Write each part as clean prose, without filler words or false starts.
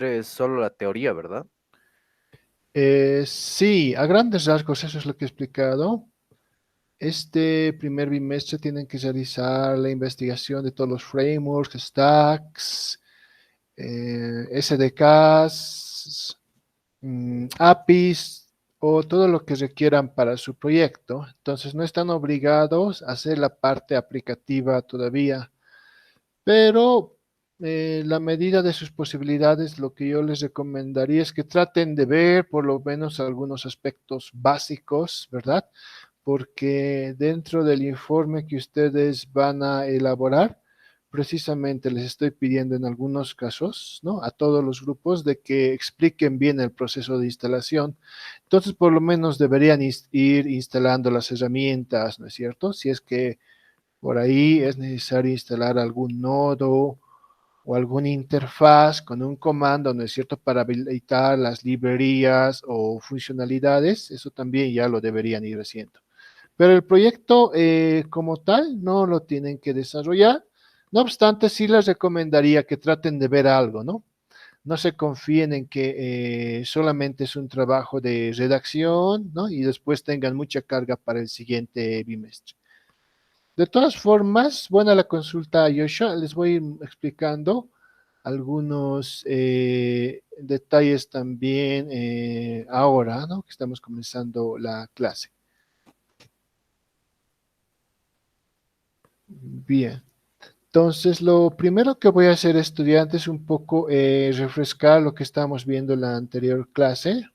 Es solo la teoría, ¿verdad? Sí, a grandes rasgos eso es lo que he explicado. Este primer bimestre tienen que realizar la investigación de todos los frameworks, stacks, SDKs, APIs o todo lo que requieran para su proyecto. Entonces no están obligados a hacer la parte aplicativa todavía, pero la medida de sus posibilidades, lo que yo les recomendaría es que traten de ver por lo menos algunos aspectos básicos, ¿verdad? Porque dentro del informe que ustedes van a elaborar, precisamente les estoy pidiendo en algunos casos, ¿no? A todos los grupos de que expliquen bien el proceso de instalación. Entonces, por lo menos deberían ir instalando las herramientas, ¿no es cierto? Si es que por ahí es necesario instalar algún nodo o alguna interfaz con un comando, ¿no es cierto?, para habilitar las librerías o funcionalidades, eso también ya lo deberían ir haciendo. Pero el proyecto como tal no lo tienen que desarrollar. No obstante, sí les recomendaría que traten de ver algo, ¿no? No se confíen en que solamente es un trabajo de redacción, ¿no? Y después tengan mucha carga para el siguiente bimestre. De todas formas, buena la consulta a Joshua. Les voy a ir explicando algunos detalles también ahora, ¿no? Que estamos comenzando la clase. Bien. Entonces, lo primero que voy a hacer, estudiantes, es un poco refrescar lo que estábamos viendo en la anterior clase.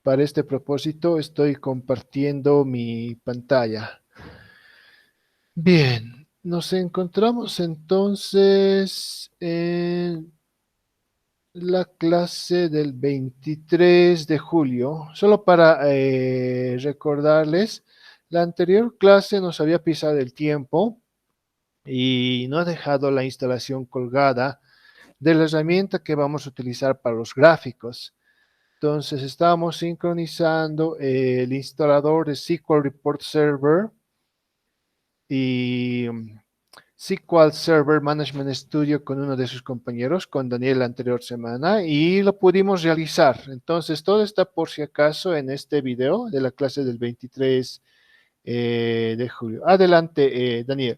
Para este propósito, estoy compartiendo mi pantalla. Bien, nos encontramos entonces en la clase del 23 de julio. Solo para recordarles, la anterior clase nos había pisado el tiempo y no ha dejado la instalación colgada de la herramienta que vamos a utilizar para los gráficos. Entonces, estamos sincronizando el instalador de SQL Report Server y SQL Server Management Studio con uno de sus compañeros, con Daniel la anterior semana, y lo pudimos realizar. Entonces, todo está por si acaso en este video de la clase del 23 de julio. Adelante, Daniel.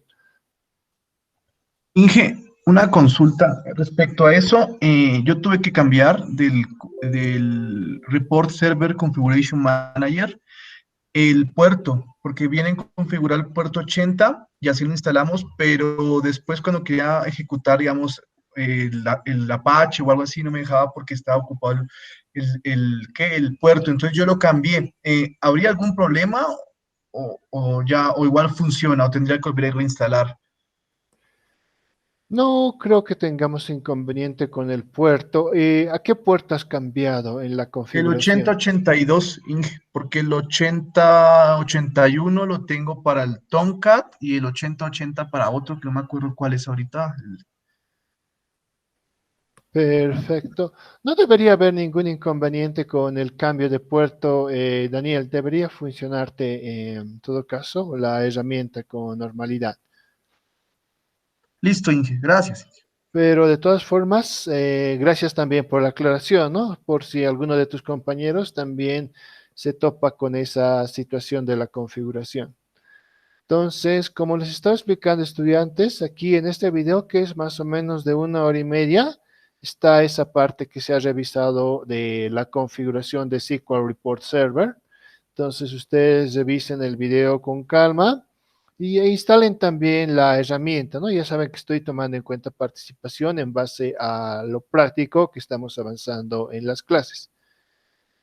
Inge, una consulta respecto a eso. Yo tuve que cambiar del Report Server Configuration Manager el puerto, porque viene configurar el puerto 80 y así lo instalamos, pero después cuando quería ejecutar, digamos, el Apache o algo así, no me dejaba porque estaba ocupado el puerto. Entonces yo lo cambié. ¿Habría algún problema o ya, o igual funciona, o tendría que volver a reinstalar? No creo que tengamos inconveniente con el puerto. ¿A qué puerto has cambiado en la El configuración? 8082, Inge, porque el 8081 lo tengo para el Tomcat y el 8080 para otro que no me acuerdo cuál es ahorita. Perfecto. No debería haber ningún inconveniente con el cambio de puerto, Daniel. Debería funcionarte en todo caso la herramienta con normalidad. Listo, Inge, gracias. Pero de todas formas, gracias también por la aclaración, ¿no? Por si alguno de tus compañeros también se topa con esa situación de la configuración. Entonces, como les estaba explicando, estudiantes, aquí en este video, que es más o menos de 1 hora y media, está esa parte que se ha revisado de la configuración de SQL Report Server. Entonces, ustedes revisen el video con calma e instalen también la herramienta, ¿no? Ya saben que estoy tomando en cuenta participación en base a lo práctico que estamos avanzando en las clases.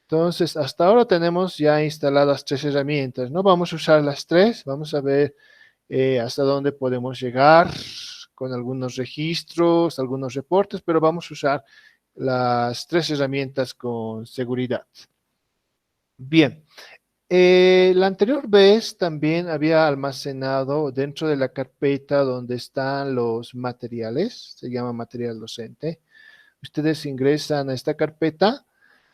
Entonces, hasta ahora tenemos ya instaladas 3 herramientas, ¿no? Vamos a usar las tres, vamos a ver hasta dónde podemos llegar con algunos registros, algunos reportes, pero vamos a usar las 3 herramientas con seguridad. Bien, la anterior vez también había almacenado dentro de la carpeta donde están los materiales, se llama material docente. Ustedes ingresan a esta carpeta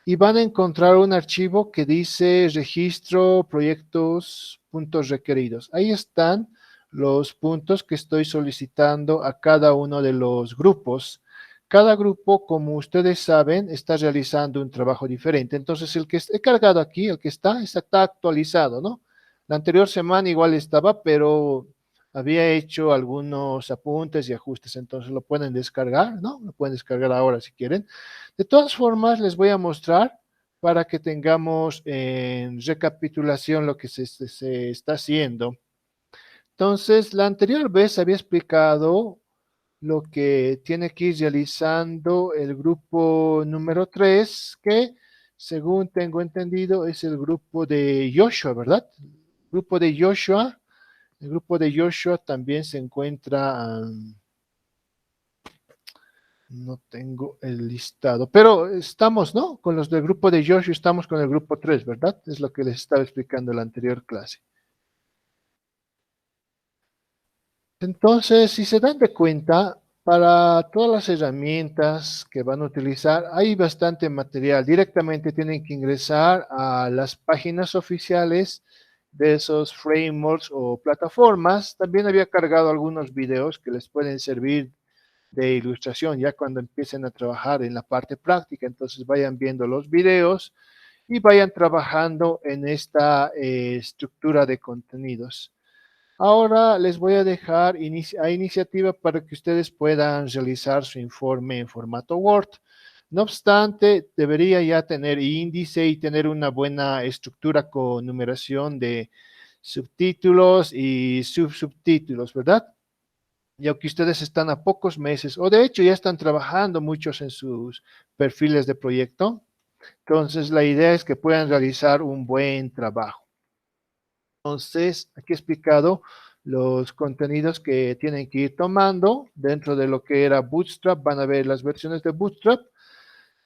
y van a encontrar un archivo que dice registro proyectos puntos requeridos. Ahí están los puntos que estoy solicitando a cada uno de los grupos cada grupo, como ustedes saben, está realizando un trabajo diferente. Entonces, el que he cargado aquí, el que está actualizado, ¿no? La anterior semana igual estaba, pero había hecho algunos apuntes y ajustes, entonces lo pueden descargar, ¿no? Lo pueden descargar ahora si quieren. De todas formas, les voy a mostrar para que tengamos en recapitulación lo que se está haciendo. Entonces, la anterior vez había explicado lo que tiene que ir realizando el grupo número 3, que según tengo entendido es el grupo de Joshua, ¿verdad? El grupo de Joshua, el grupo de Joshua también se encuentra, no tengo el listado, pero estamos, ¿no? Con los del grupo de Joshua estamos con el grupo 3, ¿verdad? Es lo que les estaba explicando en la anterior clase. Entonces, si se dan de cuenta, para todas las herramientas que van a utilizar, hay bastante material. Directamente tienen que ingresar a las páginas oficiales de esos frameworks o plataformas. También había cargado algunos videos que les pueden servir de ilustración ya cuando empiecen a trabajar en la parte práctica. Entonces vayan viendo los videos y vayan trabajando en esta estructura de contenidos. Ahora les voy a dejar a iniciativa para que ustedes puedan realizar su informe en formato Word. No obstante, debería ya tener índice y tener una buena estructura con numeración de subtítulos y subsubtítulos, ¿verdad? Ya que ustedes están a pocos meses, o de hecho ya están trabajando muchos en sus perfiles de proyecto. Entonces, la idea es que puedan realizar un buen trabajo. Entonces, aquí he explicado los contenidos que tienen que ir tomando dentro de lo que era Bootstrap. Van a ver las versiones de Bootstrap.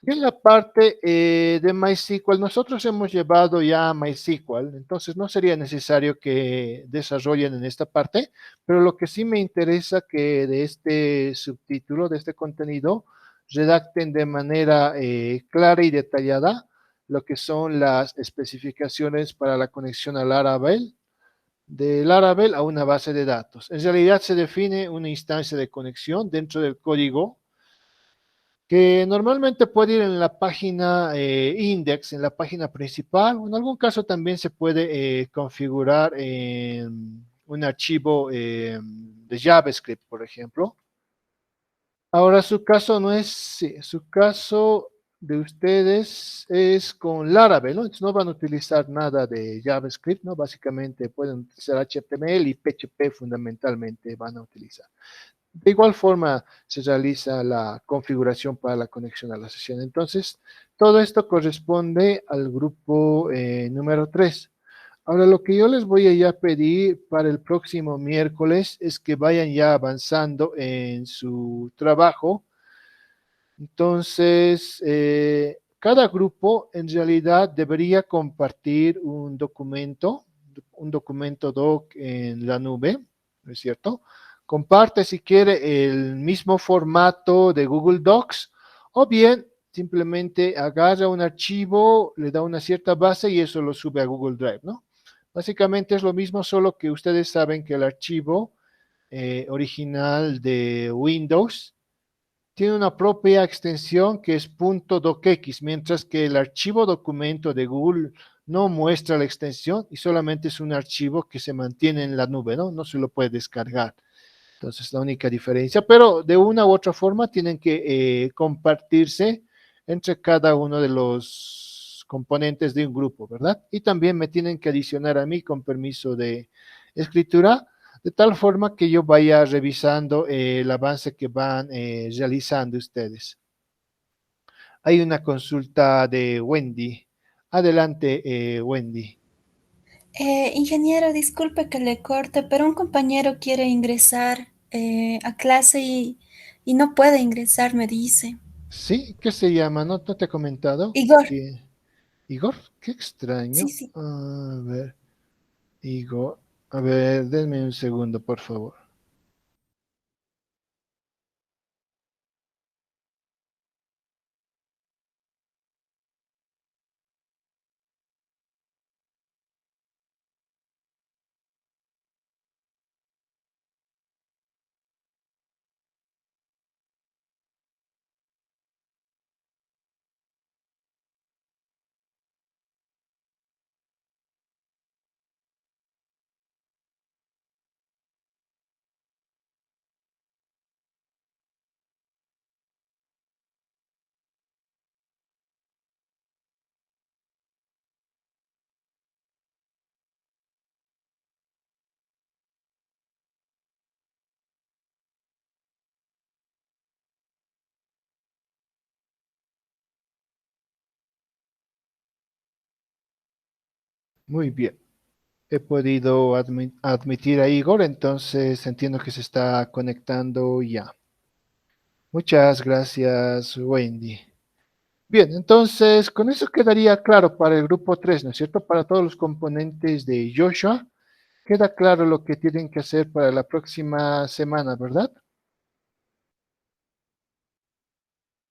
Y en la parte de MySQL, nosotros hemos llevado ya MySQL, entonces no sería necesario que desarrollen en esta parte, pero lo que sí me interesa que de este subtítulo, de este contenido, redacten de manera clara y detallada lo que son las especificaciones para la conexión al Laravel, de Laravel a una base de datos. En realidad se define una instancia de conexión dentro del código que normalmente puede ir en la página index, en la página principal, o en algún caso también se puede configurar en un archivo de JavaScript, por ejemplo. Ahora su caso no es, sí, su caso de ustedes es con Laravel, ¿no? Entonces no van a utilizar nada de JavaScript, ¿no? Básicamente pueden utilizar HTML y PHP fundamentalmente van a utilizar. De igual forma se realiza la configuración para la conexión a la sesión. Entonces, todo esto corresponde al grupo número 3. Ahora, lo que yo les voy a ya pedir para el próximo miércoles es que vayan ya avanzando en su trabajo. Entonces, cada grupo en realidad debería compartir un documento doc en la nube, ¿no es cierto? Comparte si quiere el mismo formato de Google Docs o bien simplemente agarra un archivo, le da una cierta base y eso lo sube a Google Drive, ¿no? Básicamente es lo mismo, solo que ustedes saben que el archivo original de Windows tiene una propia extensión que es .docx, mientras que el archivo documento de Google no muestra la extensión y solamente es un archivo que se mantiene en la nube, ¿no? No se lo puede descargar. Entonces, la única diferencia, pero de una u otra forma tienen que compartirse entre cada uno de los componentes de un grupo, ¿verdad? Y también me tienen que adicionar a mí con permiso de escritura, de tal forma que yo vaya revisando el avance que van realizando ustedes. Hay una consulta de Wendy. Adelante, Wendy. Ingeniero, disculpe que le corte, pero un compañero quiere ingresar a clase y no puede ingresar, me dice. ¿Sí? ¿Qué se llama? ¿No te he comentado? Igor, Igor, qué sí, extraño. sí. A ver, Igor. A ver, denme un segundo, por favor. Muy bien. He podido admitir a Igor, entonces entiendo que se está conectando ya. Muchas gracias, Wendy. Bien, entonces con eso quedaría claro para el grupo 3, ¿no es cierto? Para todos los componentes de Joshua, queda claro lo que tienen que hacer para la próxima semana, ¿verdad?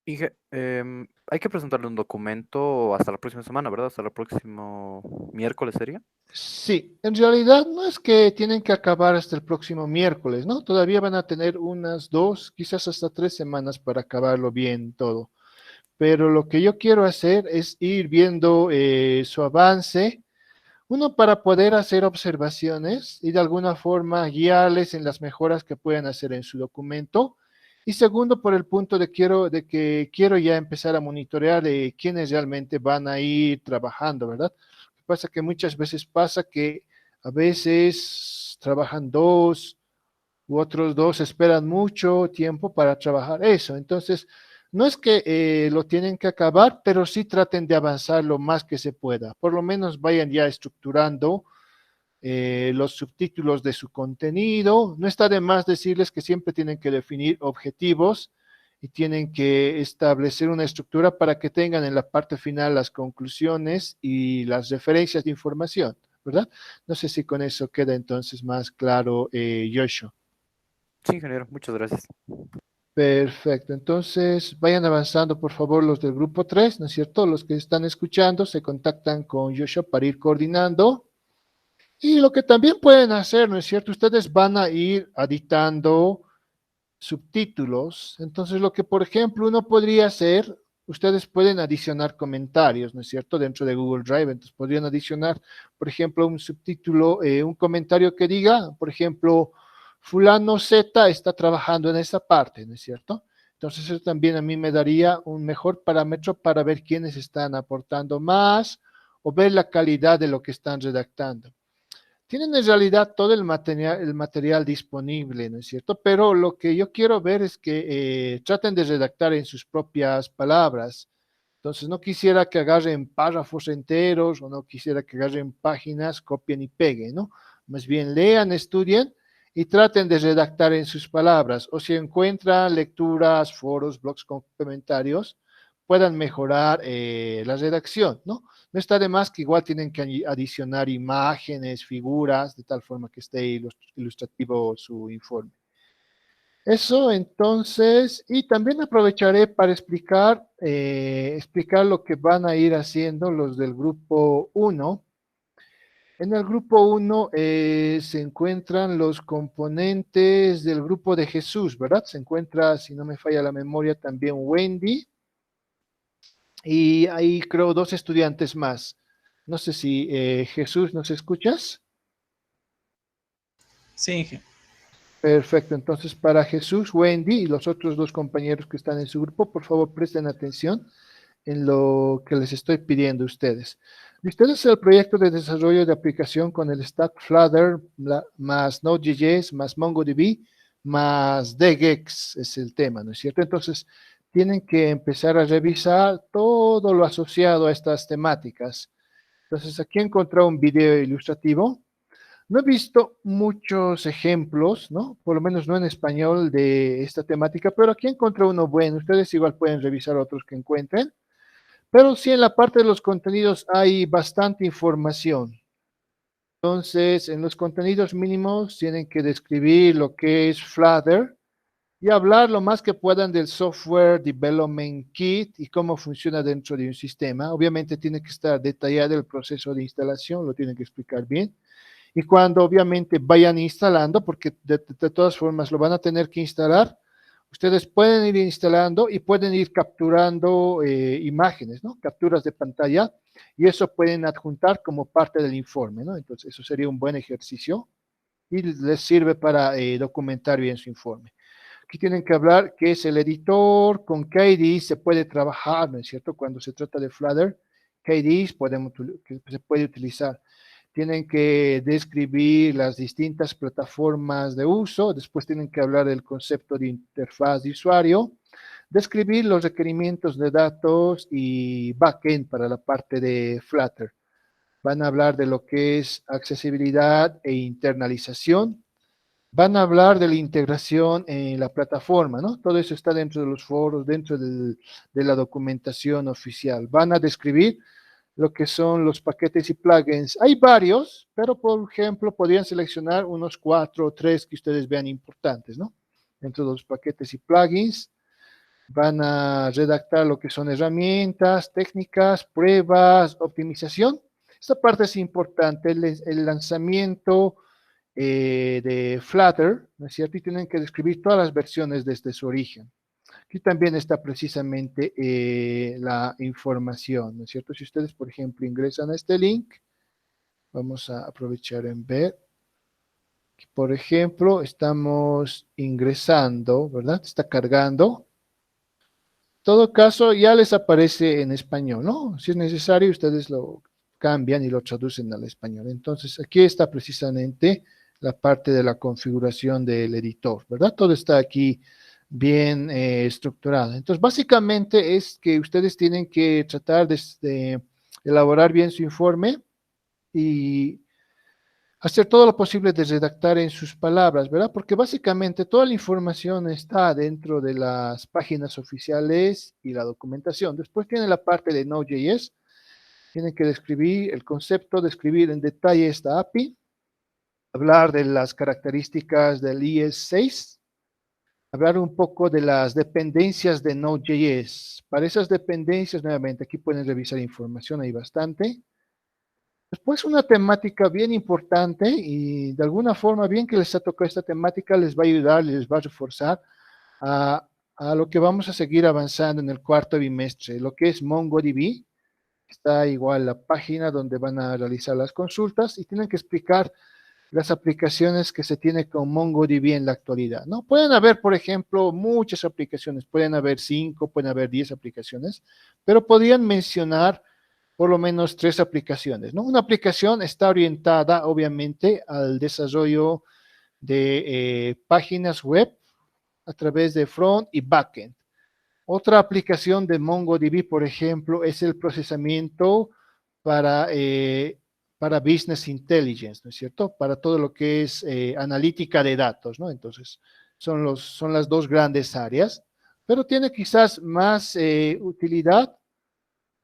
Inge, hay que presentarle un documento hasta la próxima semana, ¿verdad? Hasta el próximo miércoles sería. Sí, en realidad no es que tienen que acabar hasta el próximo miércoles, ¿no? Todavía van a tener unas 2, quizás hasta 3 semanas para acabarlo bien todo. Pero lo que yo quiero hacer es ir viendo su avance, uno para poder hacer observaciones y de alguna forma guiarles en las mejoras que puedan hacer en su documento. Y segundo, por el punto de que quiero ya empezar a monitorear quiénes realmente van a ir trabajando, ¿verdad? Lo que pasa que muchas veces pasa que a veces trabajan dos, u otros dos esperan mucho tiempo para trabajar eso. Entonces, no es que lo tienen que acabar, pero sí traten de avanzar lo más que se pueda. Por lo menos vayan ya estructurando los subtítulos de su contenido. No está de más decirles que siempre tienen que definir objetivos y tienen que establecer una estructura para que tengan en la parte final las conclusiones y las referencias de información, ¿verdad? No sé si con eso queda entonces más claro, Joshua. Sí, ingeniero, muchas gracias. Perfecto, entonces vayan avanzando por favor los del grupo 3, ¿no es cierto? Los que están escuchando se contactan con Joshua para ir coordinando. Y lo que también pueden hacer, ¿no es cierto? Ustedes van a ir editando subtítulos. Entonces, lo que, por ejemplo, uno podría hacer, ustedes pueden adicionar comentarios, ¿no es cierto? Dentro de Google Drive. Entonces, podrían adicionar, por ejemplo, un subtítulo, un comentario que diga, por ejemplo, fulano Z está trabajando en esa parte, ¿no es cierto? Entonces, eso también a mí me daría un mejor parámetro para ver quiénes están aportando más o ver la calidad de lo que están redactando. Tienen en realidad todo el material disponible, ¿no es cierto? Pero lo que yo quiero ver es que traten de redactar en sus propias palabras. Entonces, no quisiera que agarren párrafos enteros o no quisiera que agarren páginas, copien y peguen, ¿no? Más bien lean, estudien y traten de redactar en sus palabras. O si encuentran lecturas, foros, blogs con comentarios, puedan mejorar la redacción, ¿no? No está de más que igual tienen que adicionar imágenes, figuras, de tal forma que esté ilustrativo su informe. Eso entonces, y también aprovecharé para explicar lo que van a ir haciendo los del grupo 1. En el grupo 1 se encuentran los componentes del grupo de Jesús, ¿verdad? Se encuentra, si no me falla la memoria, también Wendy y hay creo 2 estudiantes más. No sé si Jesús, ¿nos escuchas? Sí, Inge. Perfecto, entonces para Jesús, Wendy y los otros 2 compañeros que están en su grupo, por favor presten atención en lo que les estoy pidiendo a ustedes. Ustedes es el proyecto de desarrollo de aplicación con el stack Flutter más Node.js más MongoDB más DGX es el tema, ¿no es cierto? Entonces tienen que empezar a revisar todo lo asociado a estas temáticas. Entonces aquí he encontrado un video ilustrativo. No he visto muchos ejemplos, ¿no? Por lo menos no en español de esta temática, pero aquí encontré uno bueno. Ustedes igual pueden revisar otros que encuentren. Pero sí en la parte de los contenidos hay bastante información. Entonces, en los contenidos mínimos tienen que describir lo que es Flutter y hablar lo más que puedan del Software Development Kit y cómo funciona dentro de un sistema. Obviamente tiene que estar detallado el proceso de instalación, lo tienen que explicar bien. Y cuando obviamente vayan instalando, porque de todas formas lo van a tener que instalar, ustedes pueden ir instalando y pueden ir capturando imágenes, ¿no? Capturas de pantalla, y eso pueden adjuntar como parte del informe, ¿no? Entonces, eso sería un buen ejercicio y les sirve para documentar bien su informe. Aquí tienen que hablar qué es el editor, con qué IDEs se puede trabajar, ¿no es cierto? Cuando se trata de Flutter, qué IDEs que se puede utilizar. Tienen que describir las distintas plataformas de uso, después tienen que hablar del concepto de interfaz de usuario, describir los requerimientos de datos y backend para la parte de Flutter. van a hablar de lo que es accesibilidad e internalización, van a hablar de la integración en la plataforma, ¿no? Todo eso está dentro de los foros, dentro de la documentación oficial. Van a describir lo que son los paquetes y plugins. Hay varios, pero por ejemplo, podrían seleccionar unos 4 o 3 que ustedes vean importantes, ¿no? Dentro de los paquetes y plugins, van a redactar lo que son herramientas, técnicas, pruebas, optimización. Esta parte es importante, el lanzamiento de Flutter, ¿no es cierto? Y tienen que describir todas las versiones desde su origen. Aquí también está precisamente la información, ¿no es cierto? Si ustedes, por ejemplo, ingresan a este link, vamos a aprovechar en ver. Por ejemplo, estamos ingresando, ¿verdad? Está cargando. En todo caso, ya les aparece en español, ¿no? Si es necesario, ustedes lo cambian y lo traducen al español. Entonces, aquí está precisamente la parte de la configuración del editor, ¿verdad? Todo está aquí bien estructurado. Entonces, básicamente es que ustedes tienen que tratar de elaborar bien su informe y hacer todo lo posible de redactar en sus palabras, ¿verdad? Porque básicamente toda la información está dentro de las páginas oficiales y la documentación. Después tiene la parte de Node.js. Tienen que describir el concepto, describir en detalle esta API, hablar de las características del ES6, hablar un poco de las dependencias de Node.js. Para esas dependencias, nuevamente, aquí pueden revisar información, hay bastante. Después una temática bien importante y de alguna forma bien que les ha tocado esta temática les va a ayudar, les va a reforzar a lo que vamos a seguir avanzando en el cuarto bimestre, lo que es MongoDB. Está igual la página donde van a realizar las consultas y tienen que explicar las aplicaciones que se tiene con MongoDB en la actualidad, ¿no? Pueden haber, por ejemplo, muchas aplicaciones, pueden haber 5, pueden haber 10 aplicaciones, pero podrían mencionar por lo menos 3 aplicaciones, ¿no? Una aplicación está orientada, obviamente, al desarrollo de páginas web a través de front y backend. Otra aplicación de MongoDB, por ejemplo, es el procesamiento para, para Business Intelligence, ¿no es cierto? Para todo lo que es analítica de datos, ¿no? Entonces, son las dos grandes áreas, pero tiene quizás más utilidad,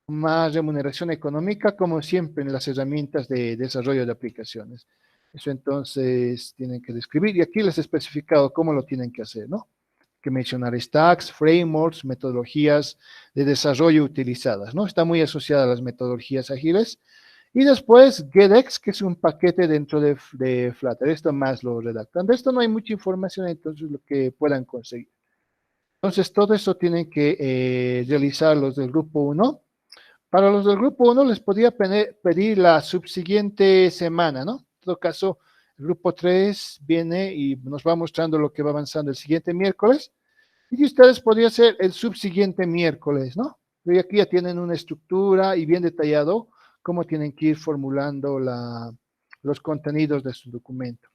más remuneración económica, como siempre en las herramientas de desarrollo de aplicaciones. Eso entonces tienen que describir y aquí les he especificado cómo lo tienen que hacer, ¿no? Que mencionar stacks, frameworks, metodologías de desarrollo utilizadas, ¿no? Está muy asociada a las metodologías ágiles. Y después GetX, que es un paquete dentro de Flutter. Esto más lo redactan. De esto no hay mucha información, entonces lo que puedan conseguir. Entonces todo eso tienen que realizar los del grupo 1. Para los del grupo 1 les podría pedir la subsiguiente semana, ¿no? En todo caso, el grupo 3 viene y nos va mostrando lo que va avanzando el siguiente miércoles. Y ustedes podrían ser el subsiguiente miércoles, ¿no? Y aquí ya tienen una estructura y bien detallado cómo tienen que ir formulando los contenidos de su documento.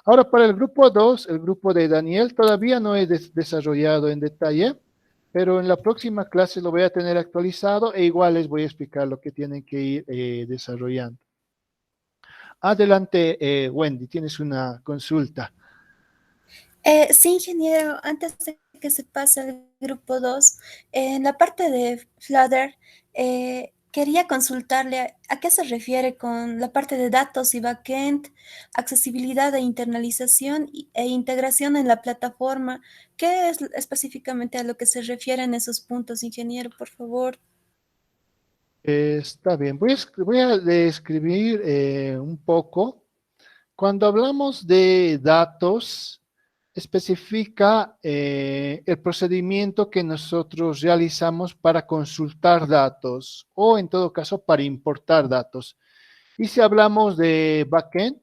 Ahora, para el grupo 2, el grupo de Daniel, todavía no he desarrollado en detalle, pero en la próxima clase lo voy a tener actualizado e igual les voy a explicar lo que tienen que ir desarrollando. Adelante, Wendy, tienes una consulta. Sí, ingeniero, antes de que se pase al grupo 2, en la parte de Flutter, quería consultarle a qué se refiere con la parte de datos y backend, accesibilidad e internalización e integración en la plataforma. ¿Qué es específicamente a lo que se refieren esos puntos, ingeniero, por favor? Está bien, voy a describir un poco. Cuando hablamos de datos, especifica el procedimiento que nosotros realizamos para consultar datos o en todo caso para importar datos. Y si hablamos de backend,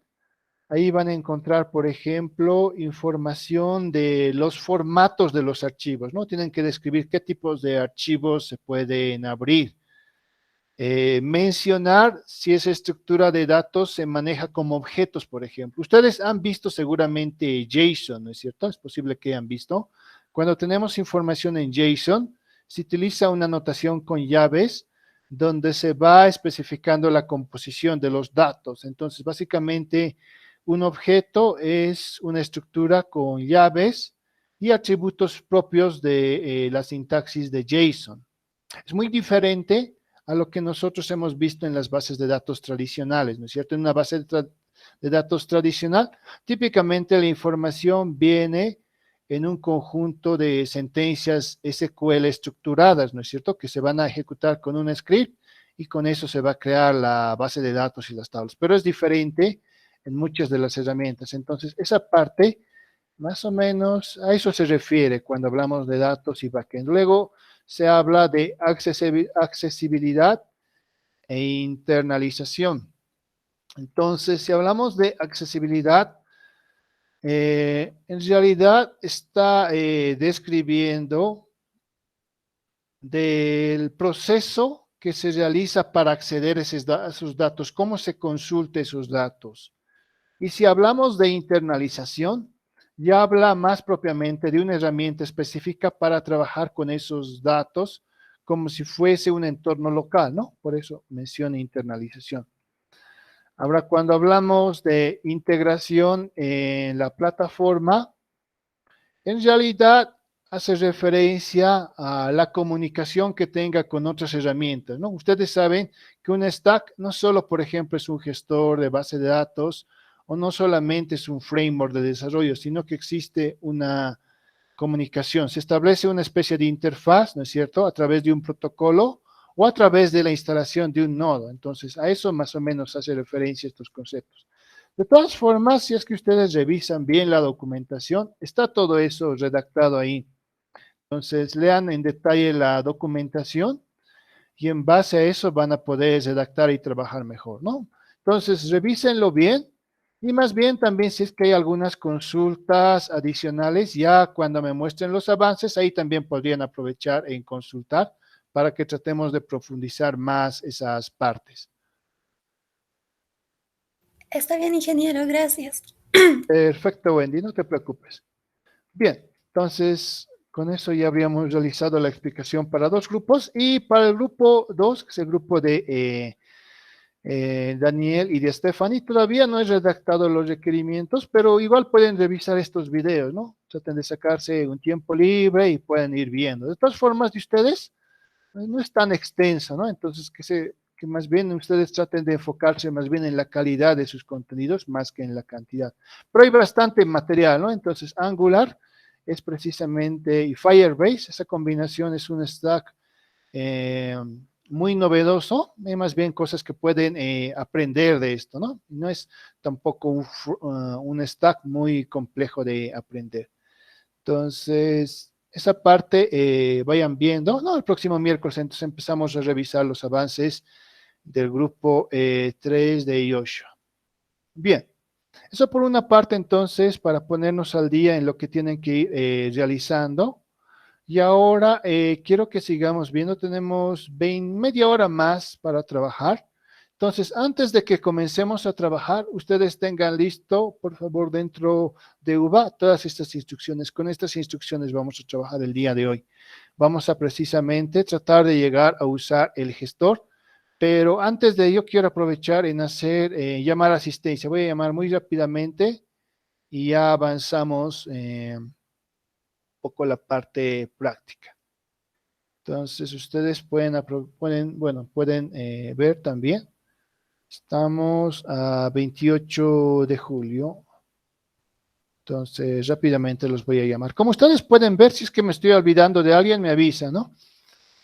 ahí van a encontrar, por ejemplo, información de los formatos de los archivos, ¿no? Tienen que describir qué tipos de archivos se pueden abrir. Mencionar si esa estructura de datos se maneja como objetos, por ejemplo. Ustedes han visto seguramente JSON, ¿no es cierto? Es posible que hayan visto. Cuando tenemos información en JSON, se utiliza una notación con llaves donde se va especificando la composición de los datos. Entonces, básicamente, un objeto es una estructura con llaves y atributos propios de la sintaxis de JSON. Es muy diferente a lo que nosotros hemos visto en las bases de datos tradicionales, ¿no es cierto? En una base de datos tradicional, típicamente la información viene en un conjunto de sentencias SQL estructuradas, ¿no es cierto?, que se van a ejecutar con un script y con eso se va a crear la base de datos y las tablas. Pero es diferente en muchas de las herramientas. Entonces, esa parte, más o menos, a eso se refiere cuando hablamos de datos y backend. Luego se habla de accesibilidad e internalización. Entonces, si hablamos de accesibilidad, en realidad está describiendo del proceso que se realiza para acceder a esos datos, cómo se consulta esos datos. Y si hablamos de internalización, ya habla más propiamente de una herramienta específica para trabajar con esos datos como si fuese un entorno local, ¿no? Por eso menciona internalización. Ahora, cuando hablamos de integración en la plataforma, en realidad hace referencia a la comunicación que tenga con otras herramientas, ¿no? Ustedes saben que un stack no solo, por ejemplo, es un gestor de base de datos o no solamente es un framework de desarrollo, sino que existe una comunicación. Se establece una especie de interfaz, ¿no es cierto?, a través de un protocolo o a través de la instalación de un nodo. Entonces, a eso más o menos hace referencia estos conceptos. De todas formas, si es que ustedes revisan bien la documentación, está todo eso redactado ahí. Entonces, lean en detalle la documentación y en base a eso van a poder redactar y trabajar mejor, ¿no? Entonces, revísenlo bien y más bien también si es que hay algunas consultas adicionales, ya cuando me muestren los avances, ahí también podrían aprovechar en consultar para que tratemos de profundizar más esas partes. Está bien, ingeniero, gracias. Perfecto, Wendy, no te preocupes. Bien, entonces con eso ya habríamos realizado la explicación para dos grupos y para el grupo 2, que es el grupo de Daniel y de Stephanie, todavía no he redactado los requerimientos, pero igual pueden revisar estos videos, ¿no? Traten de sacarse un tiempo libre y pueden ir viendo. De todas formas, de ustedes, no es tan extenso, ¿no? Entonces, que más bien ustedes traten de enfocarse más bien en la calidad de sus contenidos más que en la cantidad. Pero hay bastante material, ¿no? Entonces, Angular es precisamente, y Firebase, esa combinación es un stack muy novedoso, hay más bien cosas que pueden aprender de esto, ¿no? No es tampoco un stack muy complejo de aprender. Entonces, esa parte vayan viendo, ¿no? El próximo miércoles entonces empezamos a revisar los avances del grupo 3 de Yoshua. Bien, eso por una parte entonces para ponernos al día en lo que tienen que ir realizando. Y ahora quiero que sigamos viendo, tenemos media hora más para trabajar. Entonces, antes de que comencemos a trabajar, ustedes tengan listo, por favor, dentro de UVA, todas estas instrucciones. Con estas instrucciones vamos a trabajar el día de hoy. Vamos a precisamente tratar de llegar a usar el gestor, pero antes de ello quiero aprovechar en hacer llamar a asistencia. Voy a llamar muy rápidamente y ya avanzamos poco la parte práctica. Entonces, ustedes pueden ver también. Estamos a 28 de julio. Entonces, rápidamente los voy a llamar. Como ustedes pueden ver, si es que me estoy olvidando de alguien, me avisa, ¿no?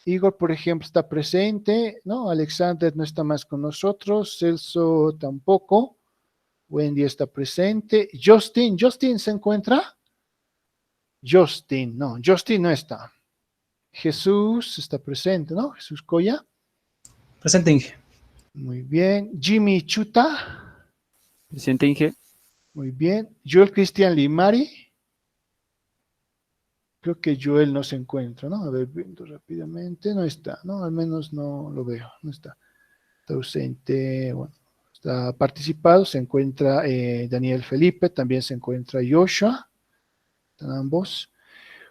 Igor, por ejemplo, está presente, ¿no? Alexander no está más con nosotros. Celso tampoco. Wendy está presente. ¿Justin se encuentra? Justin no está. Jesús está presente, ¿no? Jesús Coya. Presente, Inge. Muy bien. Jimmy Chuta. Presente, Inge. Muy bien. Joel Cristian Limari. Creo que Joel no se encuentra, ¿no? A ver, viendo rápidamente. No está, ¿no? Al menos no lo veo. No está. Está ausente. Bueno, está participado. Se encuentra Daniel Felipe. También se encuentra Joshua. Están ambos.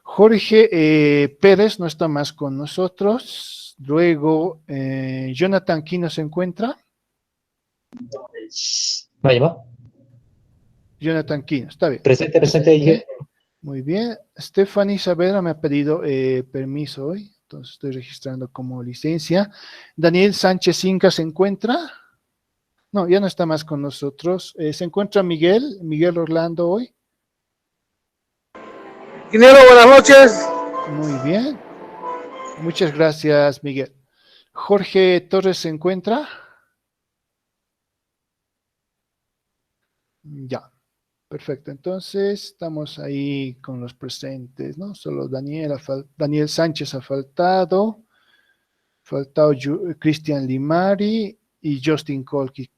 Jorge Pérez no está más con nosotros. Luego, Jonathan Quino se encuentra. Vaya, va. Jonathan Quino, está bien. Presente, Inge. Muy bien. Stephanie Saavedra me ha pedido permiso hoy, entonces estoy registrando como licencia. Daniel Sánchez Inca se encuentra. No, ya no está más con nosotros. Se encuentra Miguel Orlando hoy. Ingeniero, buenas noches. Muy bien. Muchas gracias, Miguel. Jorge Torres se encuentra. Ya, perfecto. Entonces estamos ahí con los presentes, ¿no? Solo Daniel Sánchez ha faltado. Cristian Limari y Justin Colque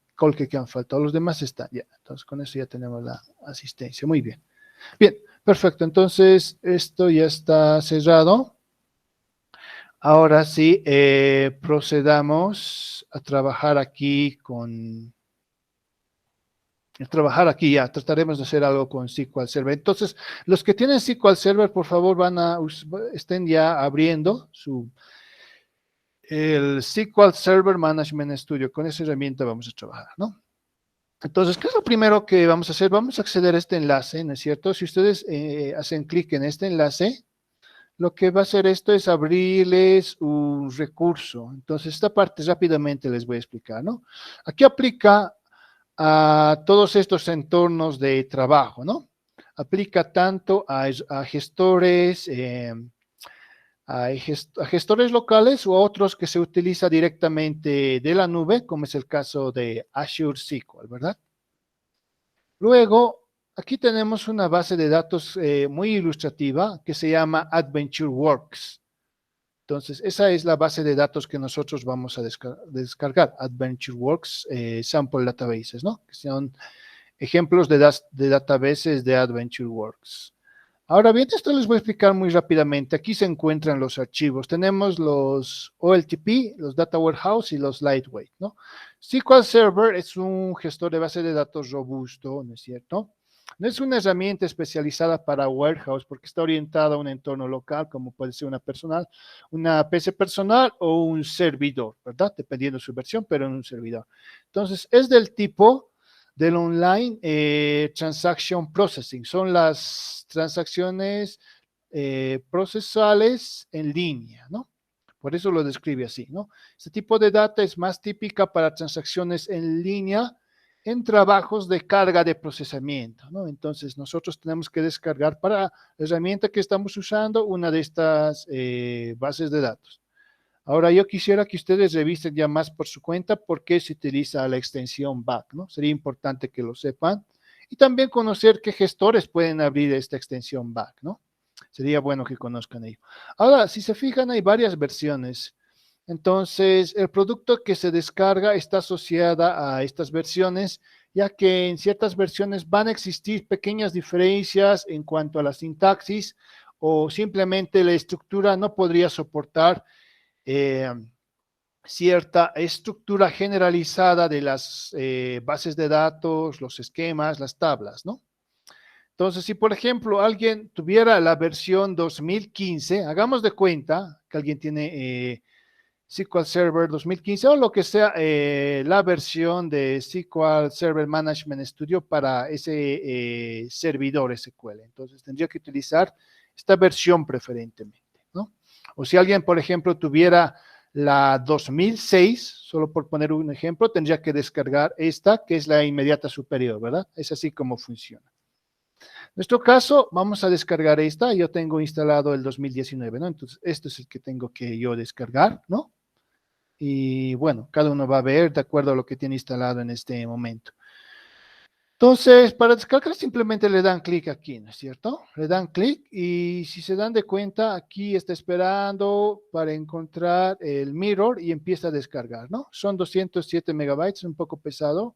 que han faltado. Los demás están ya. Entonces con eso ya tenemos la asistencia. Muy bien. Bien, perfecto. Entonces esto ya está cerrado. Ahora sí, procedamos a trabajar aquí ya, trataremos de hacer algo con SQL Server. Entonces, los que tienen SQL Server, por favor, estén ya abriendo el SQL Server Management Studio. Con esa herramienta vamos a trabajar, ¿no? Entonces, ¿qué es lo primero que vamos a hacer? Vamos a acceder a este enlace, ¿no es cierto? Si ustedes hacen clic en este enlace, lo que va a hacer esto es abrirles un recurso. Entonces, esta parte rápidamente les voy a explicar, ¿no? Aquí aplica a todos estos entornos de trabajo, ¿no? Aplica tanto a gestores, a gestores locales o a otros que se utiliza directamente de la nube, como es el caso de Azure SQL, ¿verdad? Luego, aquí tenemos una base de datos muy ilustrativa que se llama AdventureWorks. Entonces, esa es la base de datos que nosotros vamos a descargar, AdventureWorks Sample Databases, ¿no? Que son ejemplos de databases de AdventureWorks. Ahora bien, esto les voy a explicar muy rápidamente. Aquí se encuentran los archivos. Tenemos los OLTP, los Data Warehouse y los Lightweight, ¿no? SQL Server es un gestor de base de datos robusto, ¿no es cierto? No es una herramienta especializada para warehouse porque está orientada a un entorno local, como puede ser una PC personal o un servidor, ¿verdad? Dependiendo de su versión, pero en un servidor. Entonces, es del tipo del online transaction processing. Son las transacciones procesales en línea, ¿no? Por eso lo describe así, ¿no? Este tipo de data es más típica para transacciones en línea en trabajos de carga de procesamiento, ¿no? Entonces, nosotros tenemos que descargar para la herramienta que estamos usando una de estas bases de datos. Ahora, yo quisiera que ustedes revisen ya más por su cuenta por qué se utiliza la extensión back, ¿no? Sería importante que lo sepan. Y también conocer qué gestores pueden abrir esta extensión back, ¿no? Sería bueno que conozcan ello. Ahora, si se fijan, hay varias versiones. Entonces, el producto que se descarga está asociada a estas versiones, ya que en ciertas versiones van a existir pequeñas diferencias en cuanto a la sintaxis o simplemente la estructura no podría soportar cierta estructura generalizada de las bases de datos, los esquemas, las tablas, ¿no? Entonces, si por ejemplo alguien tuviera la versión 2015, hagamos de cuenta que alguien tiene SQL Server 2015 o lo que sea, la versión de SQL Server Management Studio para ese servidor SQL. Entonces, tendría que utilizar esta versión preferentemente, ¿no? O si alguien, por ejemplo, tuviera la 2006, solo por poner un ejemplo, tendría que descargar esta, que es la inmediata superior, ¿verdad? Es así como funciona. En nuestro caso, vamos a descargar esta. Yo tengo instalado el 2019, ¿no? Entonces, esto es el que tengo que yo descargar, ¿no? Y bueno, cada uno va a ver de acuerdo a lo que tiene instalado en este momento. Entonces, para descargar simplemente le dan clic aquí, ¿no es cierto? Le dan clic y si se dan de cuenta, aquí está esperando para encontrar el mirror y empieza a descargar, ¿no? Son 207 megabytes, un poco pesado.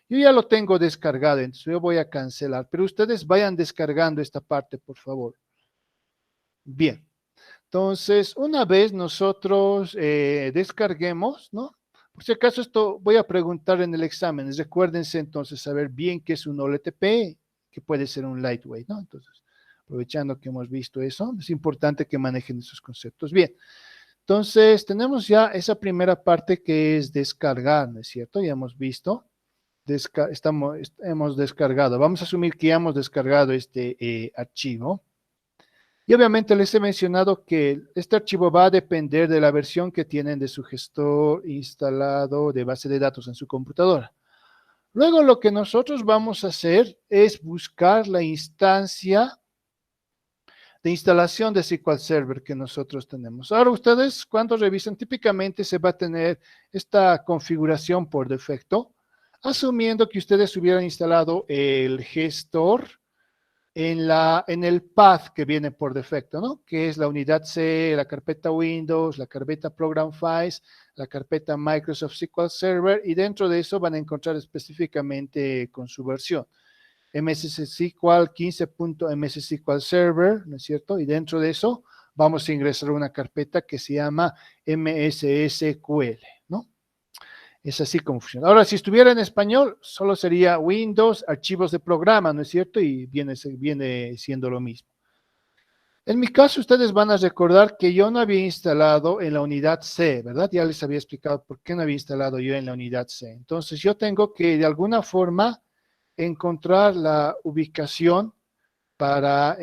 Yo ya lo tengo descargado, entonces yo voy a cancelar, pero ustedes vayan descargando esta parte, por favor. Bien. Entonces, una vez nosotros descarguemos, ¿no? Por si acaso esto voy a preguntar en el examen. Recuérdense entonces saber bien qué es un OLTP, que puede ser un lightweight, ¿no? Entonces, aprovechando que hemos visto eso, es importante que manejen esos conceptos bien. Entonces, tenemos ya esa primera parte que es descargar, ¿no es cierto? Ya hemos visto, hemos descargado, vamos a asumir que ya hemos descargado este archivo. Y obviamente les he mencionado que este archivo va a depender de la versión que tienen de su gestor instalado de base de datos en su computadora. Luego lo que nosotros vamos a hacer es buscar la instancia de instalación de SQL Server que nosotros tenemos. Ahora ustedes cuando revisan típicamente se va a tener esta configuración por defecto, asumiendo que ustedes hubieran instalado el gestor en el path que viene por defecto, ¿no? Que es la unidad C, la carpeta Windows, la carpeta Program Files, la carpeta Microsoft SQL Server, y dentro de eso van a encontrar específicamente con su versión. MSC SQL 15.ms SQL Server, ¿no es cierto? Y dentro de eso vamos a ingresar una carpeta que se llama MSSQL, ¿no? Es así como funciona. Ahora, si estuviera en español, solo sería Windows, archivos de programa, ¿no es cierto? Y viene siendo lo mismo. En mi caso, ustedes van a recordar que yo no había instalado en la unidad C, ¿verdad? Ya les había explicado por qué no había instalado yo en la unidad C. Entonces, yo tengo que, de alguna forma, encontrar la ubicación para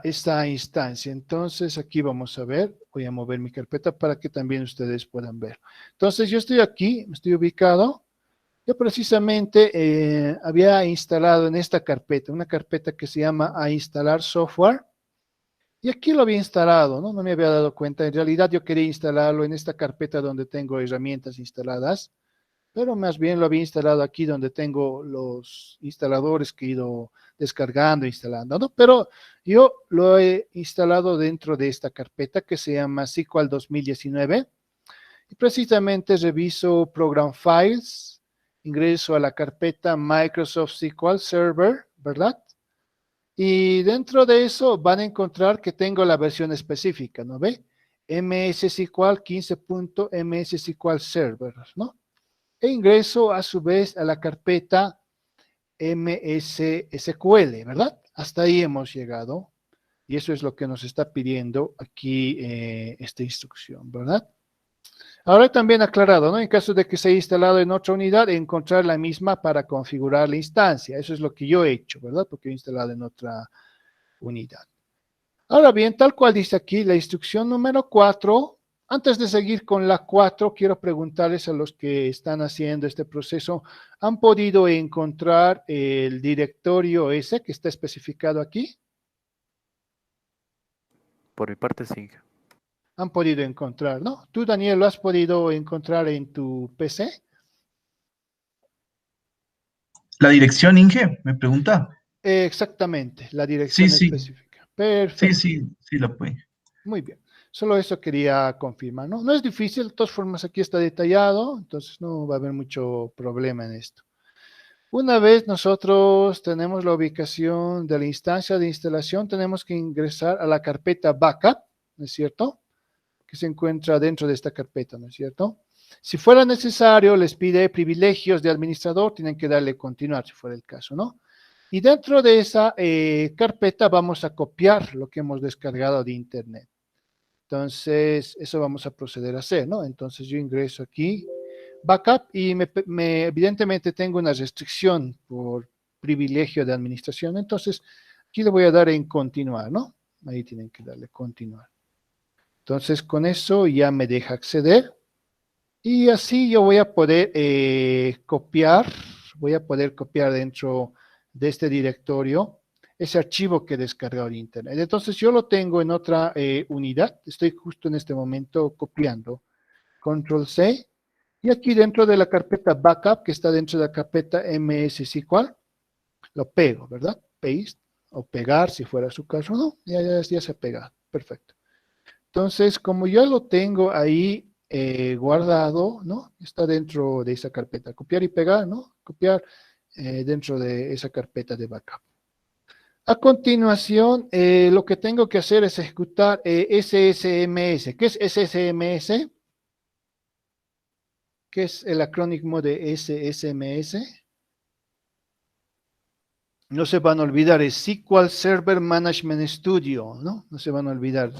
esta instancia. Entonces, aquí vamos a ver, voy a mover mi carpeta para que también ustedes puedan ver. Entonces, yo estoy aquí, estoy ubicado. Yo precisamente había instalado en esta carpeta, una carpeta que se llama a instalar software. Y aquí lo había instalado, ¿no? No me había dado cuenta. En realidad yo quería instalarlo en esta carpeta donde tengo herramientas instaladas, pero más bien lo había instalado aquí donde tengo los instaladores que he ido descargando, instalando, ¿no? Pero yo lo he instalado dentro de esta carpeta que se llama SQL 2019 y precisamente reviso Program Files, ingreso a la carpeta Microsoft SQL Server, ¿verdad? Y dentro de eso van a encontrar que tengo la versión específica, ¿no ve? MS SQL 15.ms SQL Server, ¿no? E ingreso a su vez a la carpeta MSSQL, ¿verdad? Hasta ahí hemos llegado. Y eso es lo que nos está pidiendo aquí esta instrucción, ¿verdad? Ahora también aclarado, ¿no? En caso de que se haya instalado en otra unidad, encontrar la misma para configurar la instancia. Eso es lo que yo he hecho, ¿verdad? Porque he instalado en otra unidad. Ahora bien, tal cual dice aquí la instrucción número 4, antes de seguir con la 4, quiero preguntarles a los que están haciendo este proceso, ¿han podido encontrar el directorio ese que está especificado aquí? Por mi parte, sí. Han podido encontrar, ¿no? ¿Tú, Daniel, lo has podido encontrar en tu PC? ¿La dirección, Inge? Me pregunta. Exactamente, la Sí, dirección sí, específica. sí, Perfecto, sí, sí la puede. muy bien. Solo eso quería confirmar, ¿no? No es difícil, de todas formas aquí está detallado, entonces no va a haber mucho problema en esto. Una vez nosotros tenemos la ubicación de la instancia de instalación, tenemos que ingresar a la carpeta backup, ¿no es cierto? Que se encuentra dentro de esta carpeta, ¿no es cierto? Si fuera necesario, les pide privilegios de administrador, tienen que darle continuar si fuera el caso, ¿no? Y dentro de esa carpeta vamos a copiar lo que hemos descargado de internet. Entonces, eso vamos a proceder a hacer, ¿no? Entonces yo ingreso aquí, backup, y evidentemente tengo una restricción por privilegio de administración. Entonces, aquí le voy a dar en continuar, ¿no? Ahí tienen que darle continuar. Entonces, con eso ya me deja acceder. Y así yo voy a poder copiar dentro de este directorio ese archivo que he descargado de internet. Entonces yo lo tengo en otra unidad, estoy justo en este momento copiando, control C, y aquí dentro de la carpeta backup, que está dentro de la carpeta MSSQL, lo pego, ¿verdad? Paste, o pegar si fuera su caso, no, ya se ha pegado, perfecto. Entonces, como ya lo tengo ahí guardado, ¿no? Está dentro de esa carpeta. Copiar y pegar, ¿no? Copiar dentro de esa carpeta de backup. A continuación, lo que tengo que hacer es ejecutar SSMS. ¿Qué es SSMS? ¿Qué es el acrónimo de SSMS? no se van a olvidar, es SQL Server Management Studio, ¿no? No se van a olvidar.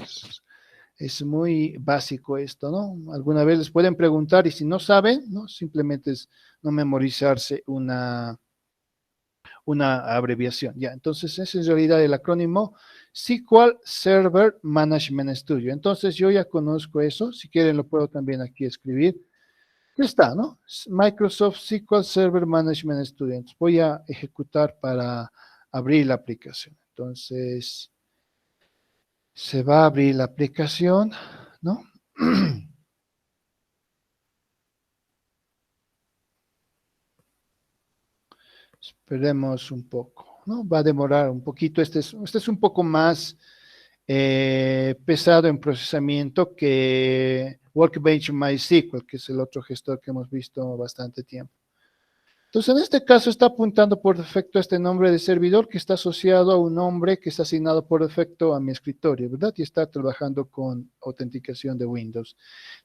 Es muy básico esto, ¿no? Alguna vez les pueden preguntar y si no saben, ¿no? Simplemente es no memorizarse una abreviación. Ya, entonces es en realidad el acrónimo SQL Server Management Studio. Entonces yo ya conozco eso, si quieren lo puedo también aquí escribir. Ya está, ¿no? Microsoft SQL Server Management Studio. Entonces voy a ejecutar para abrir la aplicación. Entonces se va a abrir la aplicación, ¿no? Esperemos un poco, ¿no? Va a demorar un poquito. Este es un poco más pesado en procesamiento que Workbench MySQL, que es el otro gestor que hemos visto bastante tiempo. Entonces, en este caso está apuntando por defecto a este nombre de servidor que está asociado a un nombre que está asignado por defecto a mi escritorio, ¿verdad? Y está trabajando con autenticación de Windows.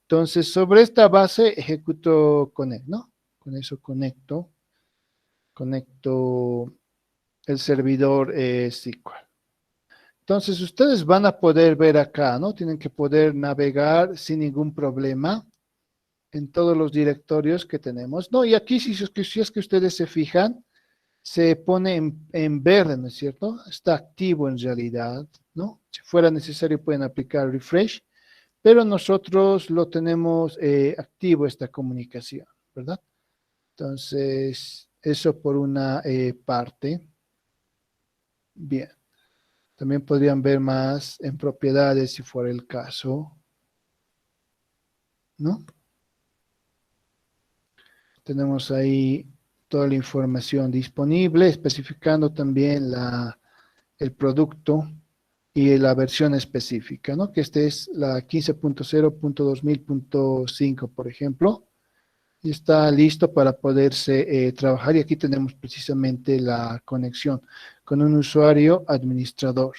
Entonces, sobre esta base ejecuto connect, ¿no? Con eso conecto el servidor SQL. Entonces, ustedes van a poder ver acá, ¿no? Tienen que poder navegar sin ningún problema en todos los directorios que tenemos, ¿no? Y aquí, si es que ustedes se fijan, se pone en verde, ¿no es cierto? Está activo en realidad, ¿no? Si fuera necesario pueden aplicar refresh, pero nosotros lo tenemos activo esta comunicación, ¿verdad? Entonces, eso por una parte. Bien. También podrían ver más en propiedades si fuera el caso, ¿no? Tenemos ahí toda la información disponible, especificando también el producto y la versión específica, ¿no? Que este es la 15.0.2000.5, por ejemplo, y está listo para poderse trabajar. Y aquí tenemos precisamente la conexión con un usuario administrador,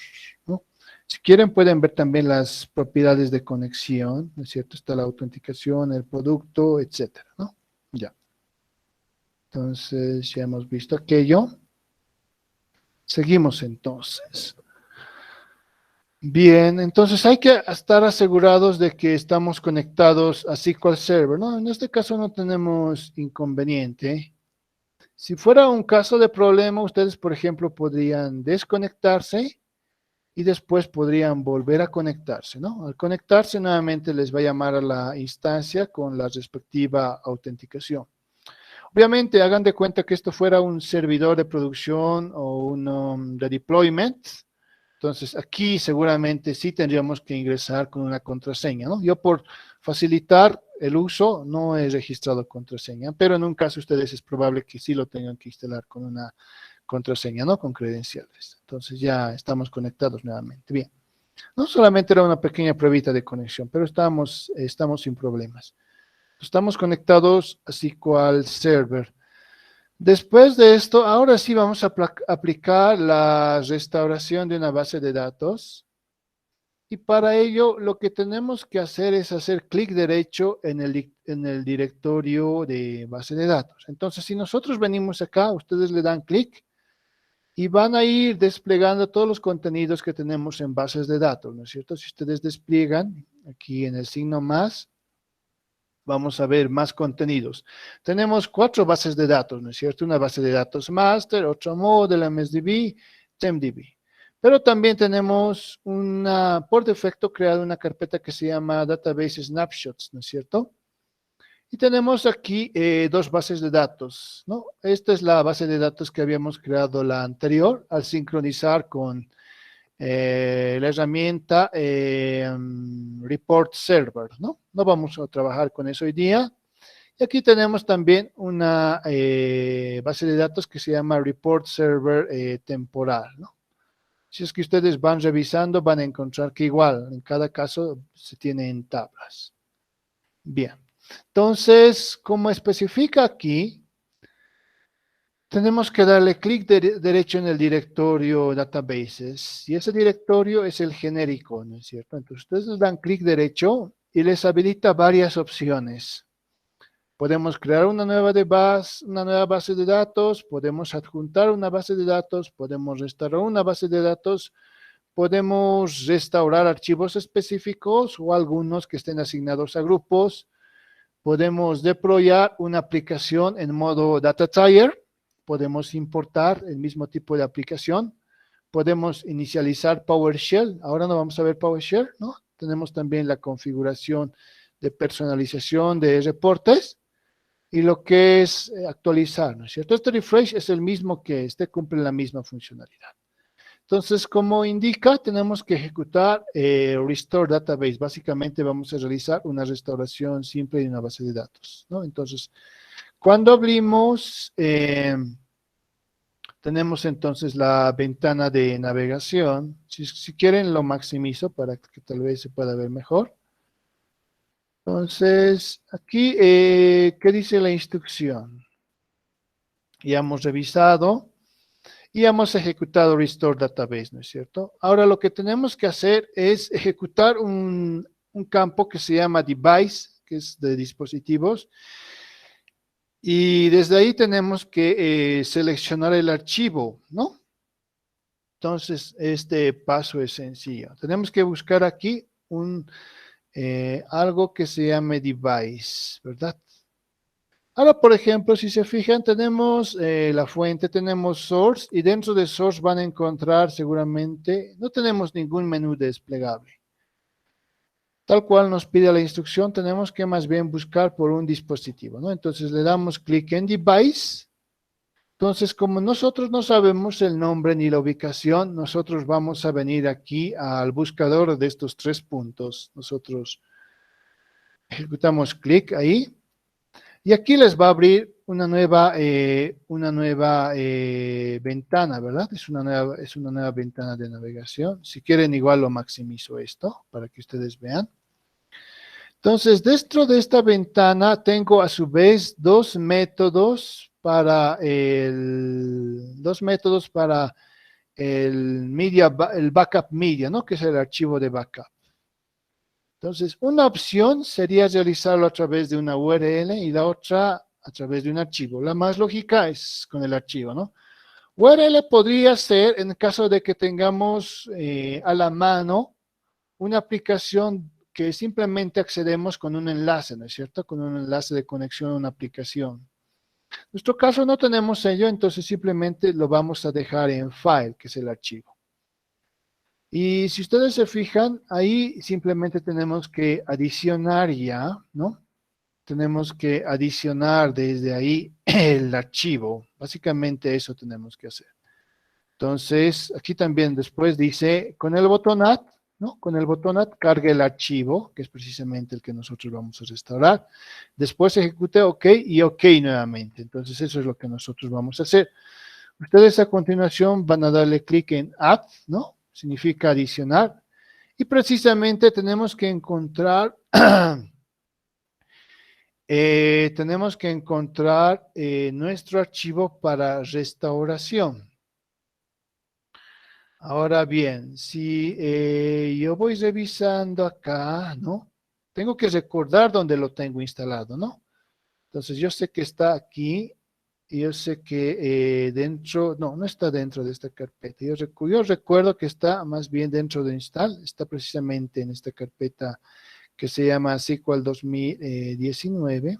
¿no? Si quieren pueden ver también las propiedades de conexión, ¿no es cierto? Está la autenticación, el producto, etcétera, ¿no? Ya. Entonces ya hemos visto aquello. Seguimos entonces. Bien, entonces hay que estar asegurados de que estamos conectados a SQL Server, ¿no? En este caso no tenemos inconveniente. Si fuera un caso de problema, ustedes, por ejemplo, podrían desconectarse y después podrían volver a conectarse, ¿no? Al conectarse nuevamente les va a llamar a la instancia con la respectiva autenticación. Obviamente, hagan de cuenta que esto fuera un servidor de producción o un de deployment. Entonces, aquí seguramente sí tendríamos que ingresar con una contraseña, ¿no? Yo por facilitar el uso no he registrado contraseña, pero en un caso ustedes es probable que sí lo tengan que instalar con una contraseña, ¿no? Con credenciales. Entonces ya estamos conectados nuevamente. Bien. No solamente era una pequeña pruebita de conexión, pero estamos sin problemas. Estamos conectados a SQL Server. Después de esto, ahora sí vamos a aplicar la restauración de una base de datos. Y para ello, lo que tenemos que hacer es hacer clic derecho en el directorio de base de datos. Entonces, si nosotros venimos acá, ustedes le dan clic y van a ir desplegando todos los contenidos que tenemos en bases de datos, ¿no es cierto? Si ustedes despliegan aquí en el signo más, vamos a ver más contenidos. Tenemos 4 bases de datos, ¿no es cierto? Una base de datos master, otra model, MSDB, TempDB. Pero también tenemos por defecto creada una carpeta que se llama Database Snapshots, ¿no es cierto? Y tenemos aquí 2 bases de datos, ¿no? Esta es la base de datos que habíamos creado la anterior al sincronizar con la herramienta Report Server, ¿no? No vamos a trabajar con eso hoy día. Y aquí tenemos también una base de datos que se llama Report Server temporal, ¿no? Si es que ustedes van revisando, van a encontrar que igual, en cada caso, se tiene en tablas. Bien. Entonces, como especifica aquí, tenemos que darle clic derecho en el directorio Databases, y ese directorio es el genérico, ¿no es cierto? Entonces, ustedes dan clic derecho y les habilita varias opciones. Podemos crear una nueva base de datos, podemos adjuntar una base de datos, podemos restaurar una base de datos, podemos restaurar archivos específicos o algunos que estén asignados a grupos. Podemos deployar una aplicación en modo data tier. Podemos importar el mismo tipo de aplicación. Podemos inicializar PowerShell. Ahora no vamos a ver PowerShell, ¿no? Tenemos también la configuración de personalización de reportes y lo que es actualizar, ¿no es cierto? Este refresh es el mismo que este, cumple la misma funcionalidad. Entonces, como indica, tenemos que ejecutar Restore Database. Básicamente vamos a realizar una restauración simple de una base de datos, ¿no? Entonces, cuando abrimos, tenemos entonces la ventana de navegación. Si quieren, lo maximizo para que tal vez se pueda ver mejor. Entonces, aquí, ¿qué dice la instrucción? Ya hemos revisado. Y hemos ejecutado Restore Database, ¿no es cierto? Ahora lo que tenemos que hacer es ejecutar un campo que se llama Device, que es de dispositivos. Y desde ahí tenemos que seleccionar el archivo, ¿no? Entonces, este paso es sencillo. Tenemos que buscar aquí algo que se llame Device, ¿verdad? Ahora, por ejemplo, si se fijan, tenemos la fuente, tenemos source, y dentro de source van a encontrar seguramente, no tenemos ningún menú desplegable. Tal cual nos pide la instrucción, tenemos que más bien buscar por un dispositivo, ¿no? Entonces le damos clic en Device. Entonces, como nosotros no sabemos el nombre ni la ubicación, nosotros vamos a venir aquí al buscador de estos 3 puntos. Nosotros ejecutamos clic ahí. Y aquí les va a abrir una nueva ventana, ¿verdad? Es una nueva ventana de navegación. Si quieren, igual lo maximizo esto para que ustedes vean. Entonces, dentro de esta ventana tengo a su vez dos métodos para el backup media, ¿no? Que es el archivo de backup. Entonces, una opción sería realizarlo a través de una URL y la otra a través de un archivo. La más lógica es con el archivo, ¿no? URL podría ser en caso de que tengamos a la mano una aplicación que simplemente accedemos con un enlace, ¿no es cierto? Con un enlace de conexión a una aplicación. En nuestro caso no tenemos ello, entonces simplemente lo vamos a dejar en file, que es el archivo. Y si ustedes se fijan, ahí simplemente tenemos que adicionar ya, ¿no? Tenemos que adicionar desde ahí el archivo. Básicamente eso tenemos que hacer. Entonces, aquí también después dice, con el botón Add, ¿no? Con el botón Add cargue el archivo, que es precisamente el que nosotros vamos a restaurar. Después ejecute OK y OK nuevamente. Entonces, eso es lo que nosotros vamos a hacer. Ustedes a continuación van a darle clic en Add, ¿no? Significa adicionar. Y precisamente tenemos que encontrar, nuestro archivo para restauración. Ahora bien, si yo voy revisando acá, ¿no? Tengo que recordar dónde lo tengo instalado, ¿no? Entonces yo sé que está aquí. Y yo sé que no está dentro de esta carpeta. Yo recuerdo que está más bien dentro de install, está precisamente en esta carpeta que se llama SQL 2019.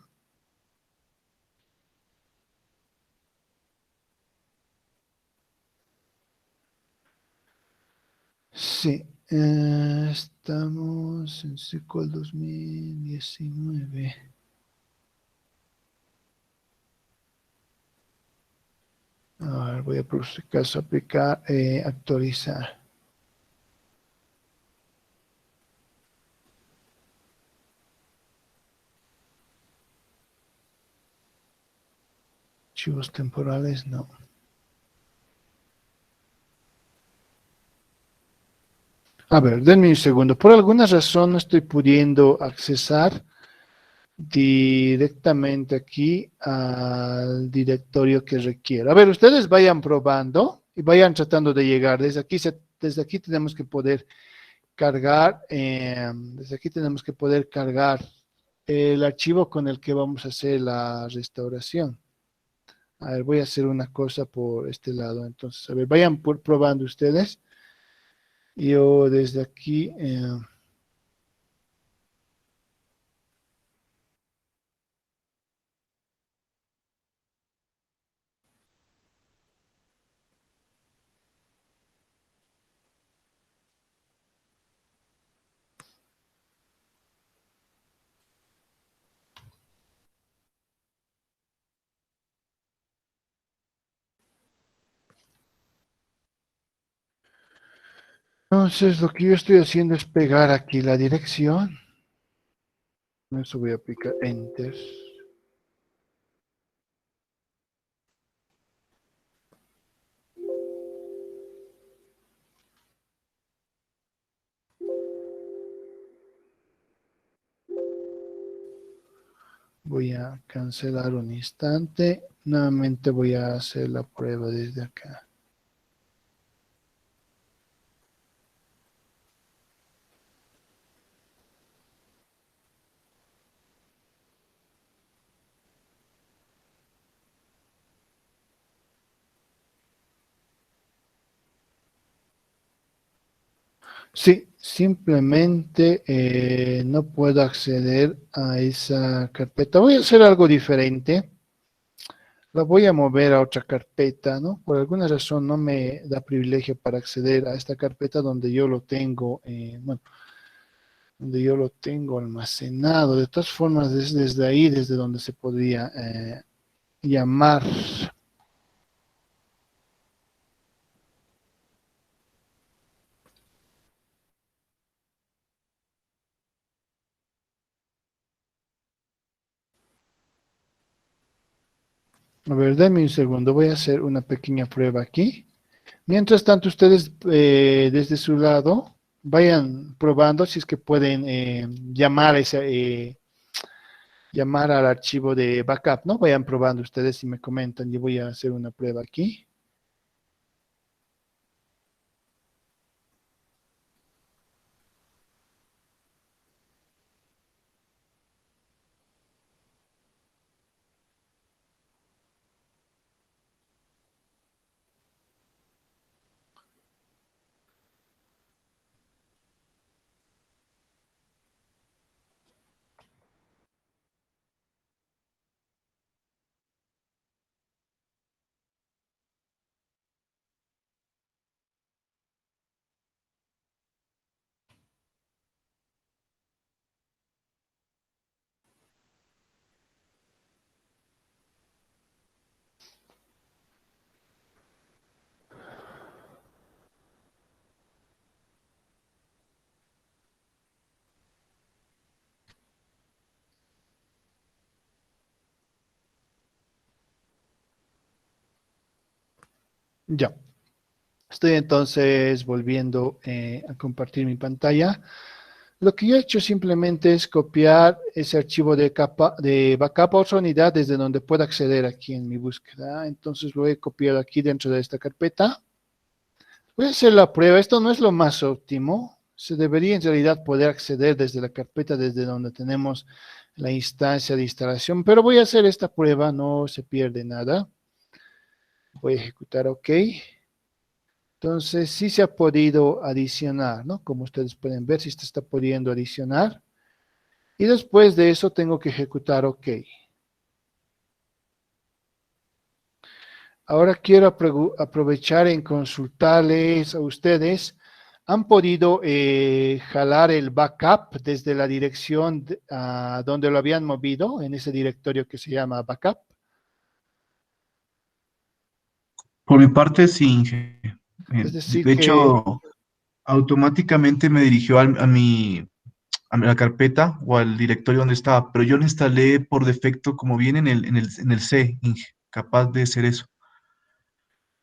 Sí, estamos en SQL 2019. A ver, voy a por si acaso aplicar, actualizar. Archivos temporales, no. A ver, denme un segundo. Por alguna razón no estoy pudiendo accesar directamente aquí al directorio que requiero. A ver, ustedes vayan probando y vayan tratando de llegar. Desde aquí tenemos que poder cargar, el archivo con el que vamos a hacer la restauración. A ver, voy a hacer una cosa por este lado. Entonces, a ver, vayan probando ustedes. Yo desde aquí... entonces, lo que yo estoy haciendo es pegar aquí la dirección. Eso voy a aplicar Enter. Voy a cancelar un instante. Nuevamente voy a hacer la prueba desde acá. Sí, simplemente no puedo acceder a esa carpeta. Voy a hacer algo diferente. La voy a mover a otra carpeta, ¿no? Por alguna razón no me da privilegio para acceder a esta carpeta donde yo lo tengo, bueno, donde yo lo tengo almacenado. De todas formas, es desde ahí, desde donde se podría llamar. A ver, denme un segundo, voy a hacer una pequeña prueba aquí. Mientras tanto, ustedes desde su lado vayan probando si es que pueden llamar al archivo de backup, ¿no? Vayan probando ustedes y me comentan. Yo voy a hacer una prueba aquí. Ya. Estoy entonces volviendo a compartir mi pantalla. Lo que yo he hecho simplemente es copiar ese archivo de backup a otra unidad desde donde pueda acceder aquí en mi búsqueda. Entonces lo he copiado aquí dentro de esta carpeta. Voy a hacer la prueba. Esto no es lo más óptimo. Se debería en realidad poder acceder desde la carpeta, desde donde tenemos la instancia de instalación, pero voy a hacer esta prueba, no se pierde nada. Voy a ejecutar OK. Entonces, sí se ha podido adicionar, ¿no? Como ustedes pueden ver, sí se está pudiendo adicionar. Y después de eso tengo que ejecutar OK. Ahora quiero aprovechar en consultarles a ustedes. ¿Han podido jalar el backup desde la dirección a donde lo habían movido, en ese directorio que se llama backup? Por mi parte, sí, Inge. Es decir, De que hecho, automáticamente me dirigió a la carpeta o al directorio donde estaba, pero yo lo instalé por defecto como viene en el C, Inge, capaz de ser eso.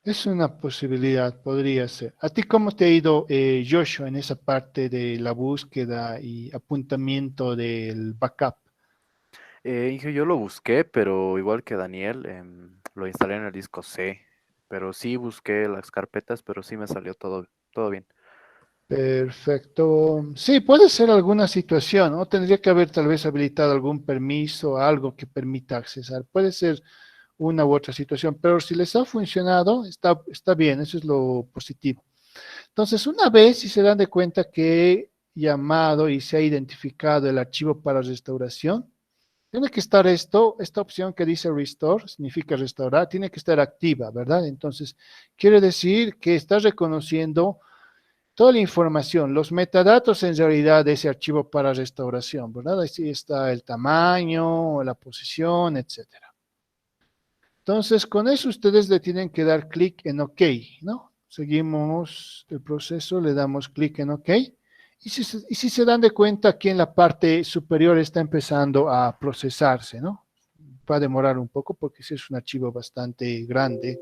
es una posibilidad, podría ser. ¿A ti cómo te ha ido, Joshua, en esa parte de la búsqueda y apuntamiento del backup? Inge, yo lo busqué, pero igual que Daniel, lo instalé en el disco C. Pero sí busqué las carpetas, pero sí me salió todo bien. Perfecto. Sí, puede ser alguna situación, ¿no? Tendría que haber tal vez habilitado algún permiso, algo que permita accesar. Puede ser una u otra situación, pero si les ha funcionado, está bien, eso es lo positivo. Entonces, una vez si se dan de cuenta que he llamado y se ha identificado el archivo para restauración, tiene que estar esta opción que dice Restore, significa restaurar, tiene que estar activa, ¿verdad? Entonces, quiere decir que está reconociendo toda la información, los metadatos en realidad de ese archivo para restauración, ¿verdad? Ahí está el tamaño, la posición, etcétera. Entonces, con eso ustedes le tienen que dar clic en OK, ¿no? Seguimos el proceso, le damos clic en OK. Y si se dan de cuenta, aquí en la parte superior está empezando a procesarse, ¿no? Va a demorar un poco porque sí es un archivo bastante grande.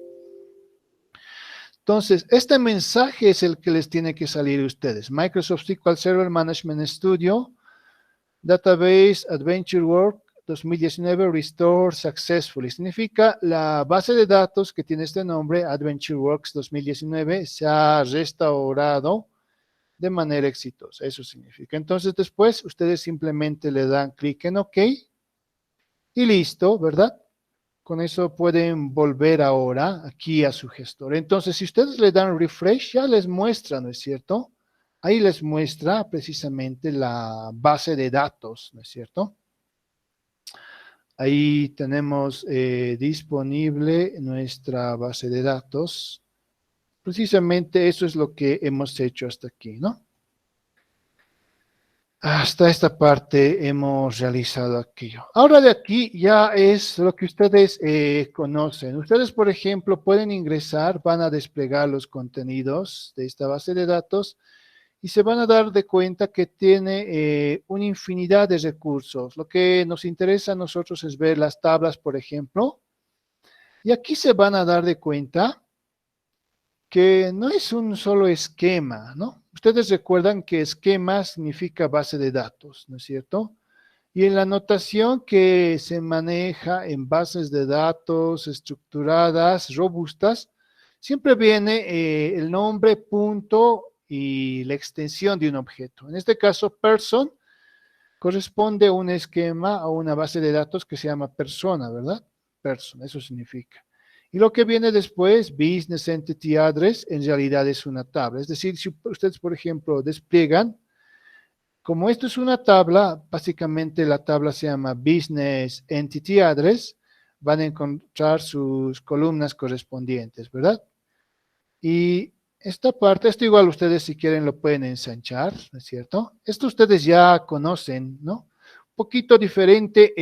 Entonces, este mensaje es el que les tiene que salir a ustedes. Microsoft SQL Server Management Studio, Database Adventure Work 2019 Restore Successfully. Significa la base de datos que tiene este nombre, AdventureWorks 2019, se ha restaurado de manera exitosa. Eso significa. Entonces, después, ustedes simplemente le dan clic en OK y listo, ¿verdad? Con eso pueden volver ahora aquí a su gestor. Entonces, si ustedes le dan refresh, ya les muestra, ¿no es cierto? Ahí les muestra precisamente la base de datos, ¿no es cierto? Ahí tenemos disponible nuestra base de datos. Precisamente eso es lo que hemos hecho hasta aquí, ¿no? Hasta esta parte hemos realizado aquello. Ahora de aquí ya es lo que ustedes conocen. Ustedes, por ejemplo, pueden ingresar, van a desplegar los contenidos de esta base de datos y se van a dar de cuenta que tiene una infinidad de recursos. Lo que nos interesa a nosotros es ver las tablas, por ejemplo, y aquí se van a dar de cuenta que no es un solo esquema, ¿no? Ustedes recuerdan que esquema significa base de datos, ¿no es cierto? Y en la notación que se maneja en bases de datos estructuradas, robustas, siempre viene el nombre, punto y la extensión de un objeto. En este caso, person corresponde a un esquema, a una base de datos que se llama persona, ¿verdad? Person, eso significa. Y lo que viene después, Business Entity Address, en realidad es una tabla. Es decir, si ustedes, por ejemplo, despliegan, como esto es una tabla, básicamente la tabla se llama Business Entity Address, van a encontrar sus columnas correspondientes, ¿verdad? Y esta parte, esto igual ustedes si quieren lo pueden ensanchar, ¿no es cierto? Esto ustedes ya conocen, ¿no? Un poquito diferente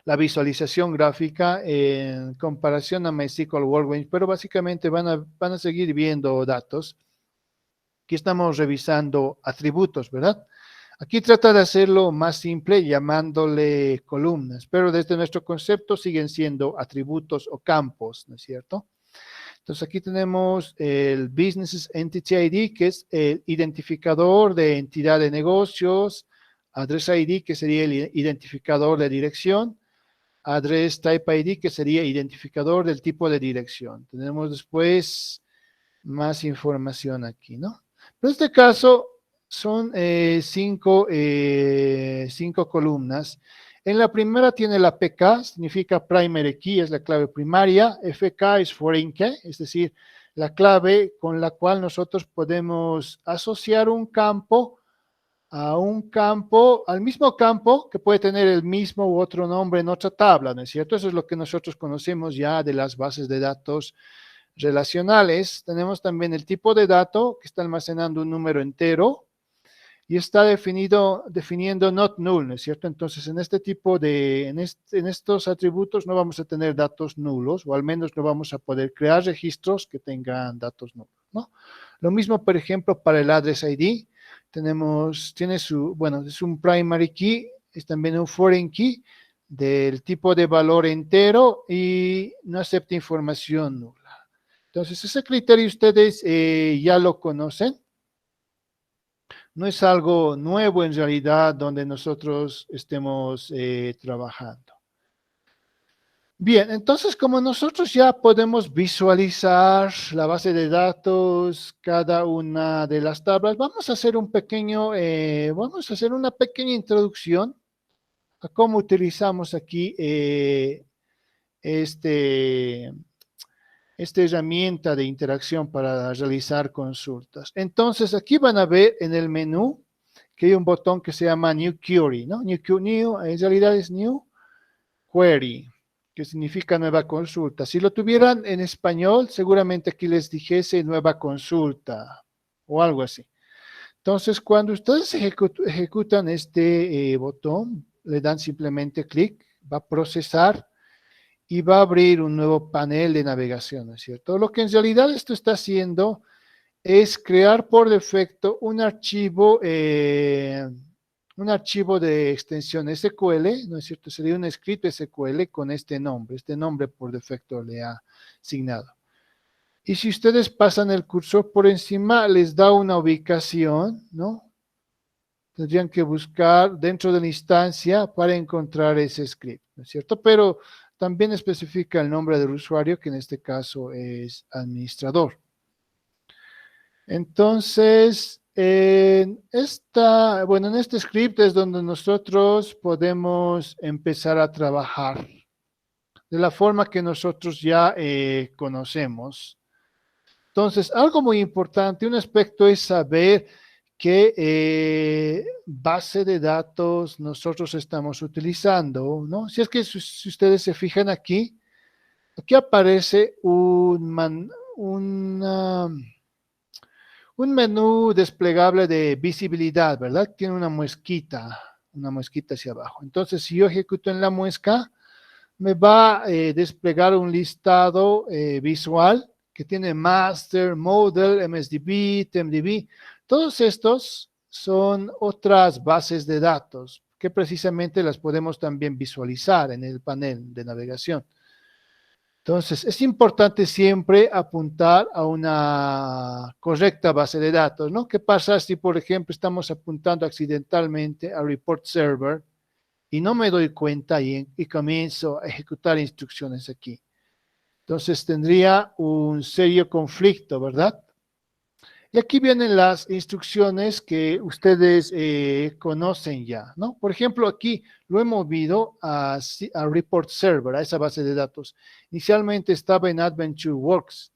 la visualización gráfica en comparación a MySQL Workbench, pero básicamente van a seguir viendo datos. Aquí estamos revisando atributos, ¿verdad? Aquí trata de hacerlo más simple llamándole columnas, pero desde nuestro concepto siguen siendo atributos o campos, ¿no es cierto? Entonces aquí tenemos el Business Entity ID, que es el identificador de entidad de negocios, Address ID, que sería el identificador de dirección, Address Type ID, que sería identificador del tipo de dirección. Tenemos después más información aquí, ¿no? En este caso son cinco columnas. En la primera tiene la PK, significa primary key, es la clave primaria. FK es foreign key, es decir, la clave con la cual nosotros podemos asociar un campo a un campo, al mismo campo que puede tener el mismo u otro nombre en otra tabla, ¿no es cierto? Eso es lo que nosotros conocemos ya de las bases de datos relacionales. Tenemos también el tipo de dato que está almacenando un número entero y está definiendo not null, ¿no es cierto? Entonces, en este tipo de, en estos atributos no vamos a tener datos nulos, o al menos no vamos a poder crear registros que tengan datos nulos, ¿no? Lo mismo, por ejemplo, para el address ID. Tiene su, bueno, es un primary key, es también un foreign key del tipo de valor entero y no acepta información nula. Entonces, ese criterio ustedes ya lo conocen. No es algo nuevo en realidad donde nosotros estemos trabajando. Bien, entonces como nosotros ya podemos visualizar la base de datos, cada una de las tablas, vamos a hacer vamos a hacer una pequeña introducción a cómo utilizamos aquí este, esta herramienta de interacción para realizar consultas. Entonces aquí van a ver en el menú que hay un botón que se llama New Query, ¿no? New en realidad es New Query, que significa nueva consulta. Si lo tuvieran en español, seguramente aquí les dijese nueva consulta o algo así. Entonces, cuando ustedes ejecutan este botón, le dan simplemente clic, va a procesar y va a abrir un nuevo panel de navegación, ¿no es cierto? Lo que en realidad esto está haciendo es crear por defecto un archivo de extensión SQL, ¿no es cierto? Sería un script SQL con este nombre por defecto le ha asignado. Y si ustedes pasan el cursor por encima, les da una ubicación, ¿no? Tendrían que buscar dentro de la instancia para encontrar ese script, ¿no es cierto? Pero también especifica el nombre del usuario, que en este caso es administrador. Entonces, en este script es donde nosotros podemos empezar a trabajar de la forma que nosotros ya conocemos. Entonces, algo muy importante, un aspecto es saber qué base de datos nosotros estamos utilizando, ¿no? Si es que si ustedes se fijan aquí, aquí aparece un menú desplegable de visibilidad, ¿verdad? Tiene una muesquita hacia abajo. Entonces, si yo ejecuto en la muesca, me va a desplegar un listado visual que tiene Master, Model, MSDB, TMDB. Todos estos son otras bases de datos que precisamente las podemos también visualizar en el panel de navegación. Entonces, es importante siempre apuntar a una correcta base de datos, ¿no? ¿Qué pasa si, por ejemplo, estamos apuntando accidentalmente a Report Server y no me doy cuenta y comienzo a ejecutar instrucciones aquí? Entonces, tendría un serio conflicto, ¿verdad? Y aquí vienen las instrucciones que ustedes conocen ya, ¿no? Por ejemplo, aquí lo he movido a Report Server, a esa base de datos. Inicialmente estaba en AdventureWorks.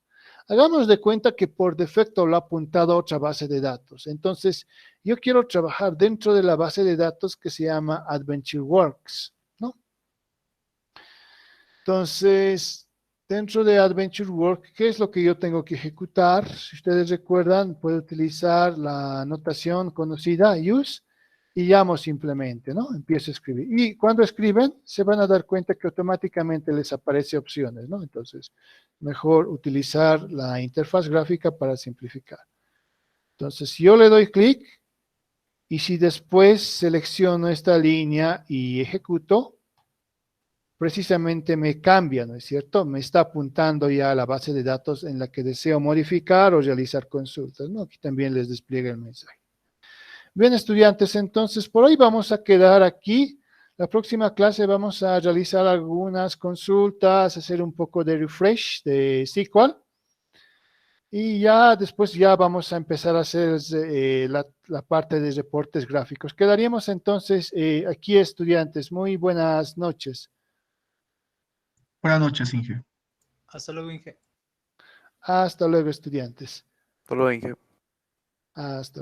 Hagamos de cuenta que por defecto lo ha apuntado a otra base de datos. Entonces, yo quiero trabajar dentro de la base de datos que se llama AdventureWorks, ¿no? Entonces, dentro de AdventureWorks, ¿qué es lo que yo tengo que ejecutar? Si ustedes recuerdan, puedo utilizar la notación conocida, use, y llamo simplemente, ¿no? Empiezo a escribir. Y cuando escriben, se van a dar cuenta que automáticamente les aparece opciones, ¿no? Entonces, mejor utilizar la interfaz gráfica para simplificar. Entonces, si yo le doy clic, y si después selecciono esta línea y ejecuto, precisamente me cambia, ¿no es cierto? Me está apuntando ya a la base de datos en la que deseo modificar o realizar consultas, ¿no? Aquí también les despliega el mensaje. Bien, estudiantes, entonces por hoy vamos a quedar aquí. La próxima clase vamos a realizar algunas consultas, hacer un poco de refresh de SQL. Y ya después ya vamos a empezar a hacer la parte de reportes gráficos. Quedaríamos entonces aquí, estudiantes. Muy buenas noches. Buenas noches, Inge. Hasta luego, Inge. Hasta luego, estudiantes. Solo Inge. Hasta